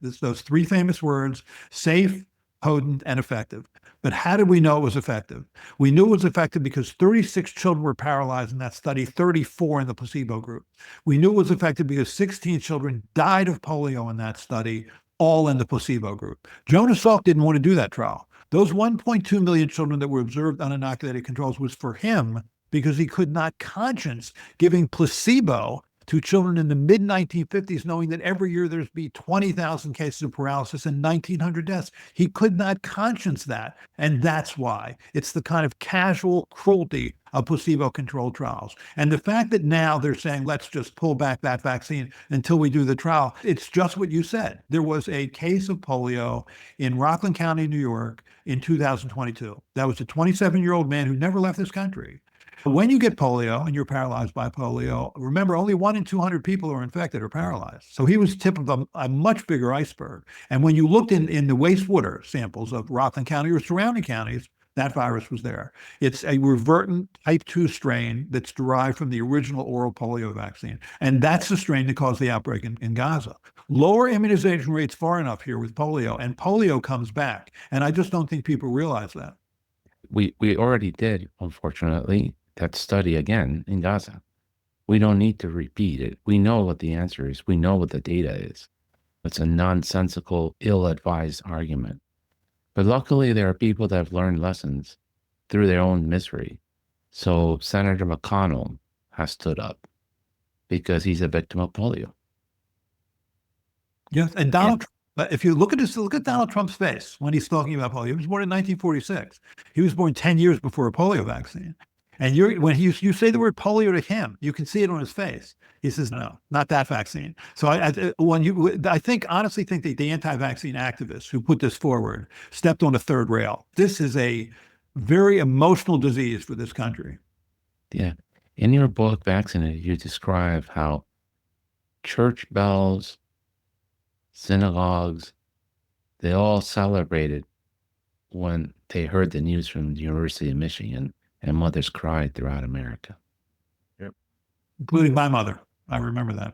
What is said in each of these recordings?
Those three famous words: safe, potent, and effective. But how did we know it was effective? We knew it was effective because 36 children were paralyzed in that study, 34 in the placebo group. We knew it was effective because 16 children died of polio in that study, all in the placebo group. Jonas Salk didn't want to do that trial. Those 1.2 million children that were observed on inoculated controls was for him because he could not conscience giving placebo to children in the mid-1950s, knowing that every year there's be 20,000 cases of paralysis and 1,900 deaths. He could not conscience that. And that's why it's the kind of casual cruelty of placebo-controlled trials. And the fact that now they're saying, let's just pull back that vaccine until we do the trial, it's just what you said. There was a case of polio in Rockland County, New York in 2022. That was a 27-year-old man who never left this country. When you get polio and you're paralyzed by polio, remember, only 1 in 200 people are infected or paralyzed. So he was tip of a much bigger iceberg. And when you looked in the wastewater samples of Rockland County or surrounding counties, that virus was there. It's a revertant type 2 strain that's derived from the original oral polio vaccine. And that's the strain that caused the outbreak in Gaza. Lower immunization rates far enough here with polio, and polio comes back. And I just don't think people realize that. We already did, unfortunately, that study again in Gaza. We don't need to repeat it. We know what the answer is. We know what the data is. It's a nonsensical, ill-advised argument. But luckily, there are people that have learned lessons through their own misery. So Senator McConnell has stood up because he's a victim of polio. Yes, and Donald Trump, if you look at Donald Trump's face when he's talking about polio. He was born in 1946. He was born 10 years before a polio vaccine. And when you say the word polio to him, you can see it on his face. He says, no, not that vaccine. So I honestly think that the anti-vaccine activists who put this forward stepped on a third rail. This is a very emotional disease for this country. Yeah. In your book, Vaccinated, you describe how church bells, synagogues, they all celebrated when they heard the news from the University of Michigan, and mothers cried throughout America. Yep. Including my mother. I remember that.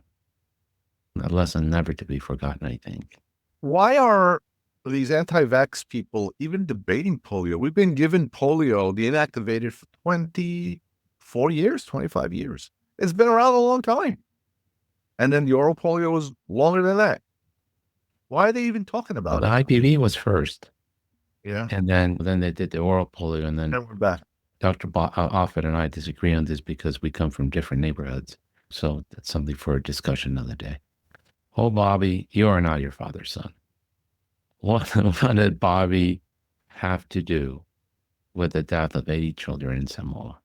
A lesson never to be forgotten, I think. Why are these anti-vax people even debating polio? We've been given polio, the inactivated, for 24 years, 25 years. It's been around a long time. And then the oral polio was longer than that. Why are they even talking about it? The IPV was first. Yeah. And then they did the oral polio, and then we're back. Dr. Offit and I disagree on this because we come from different neighborhoods. So that's something for a discussion another day. Oh, Bobby, you are not your father's son. What did Bobby have to do with the death of 80 children in Samoa?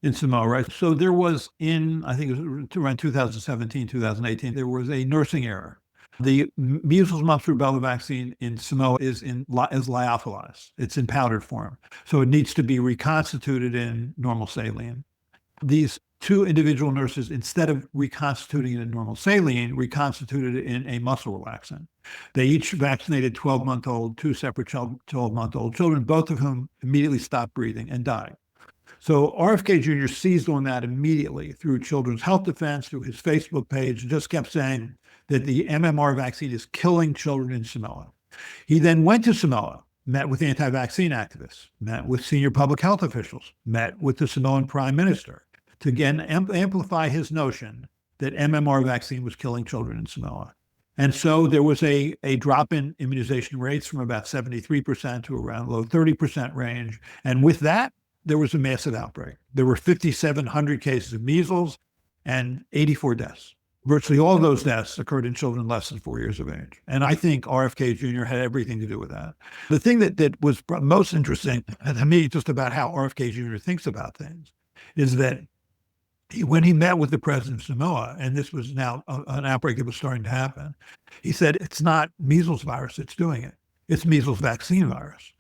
In Samoa, right? So there was I think it was around 2017, 2018, there was a nursing error. The measles, mumps, rubella vaccine in Samoa is lyophilized. It's in powdered form. So it needs to be reconstituted in normal saline. These two individual nurses, instead of reconstituting it in normal saline, reconstituted it in a muscle relaxant. They each vaccinated 12-month-old, two separate 12-month-old children, both of whom immediately stopped breathing and died. So RFK Jr. seized on that immediately through Children's Health Defense, through his Facebook page, and just kept saying that the MMR vaccine is killing children in Samoa. He then went to Samoa, met with anti-vaccine activists, met with senior public health officials, met with the Samoan prime minister to again amplify his notion that MMR vaccine was killing children in Samoa. And so there was a drop in immunization rates from about 73% to around low 30% range. And with that, there was a massive outbreak. There were 5,700 cases of measles and 84 deaths. Virtually all of those deaths occurred in children less than 4 years of age. And I think RFK Jr. had everything to do with that. The thing that was most interesting to me, just about how RFK Jr. thinks about things, is that when he met with the president of Samoa, and this was now an outbreak that was starting to happen, he said, it's not measles virus that's doing it. It's measles vaccine virus.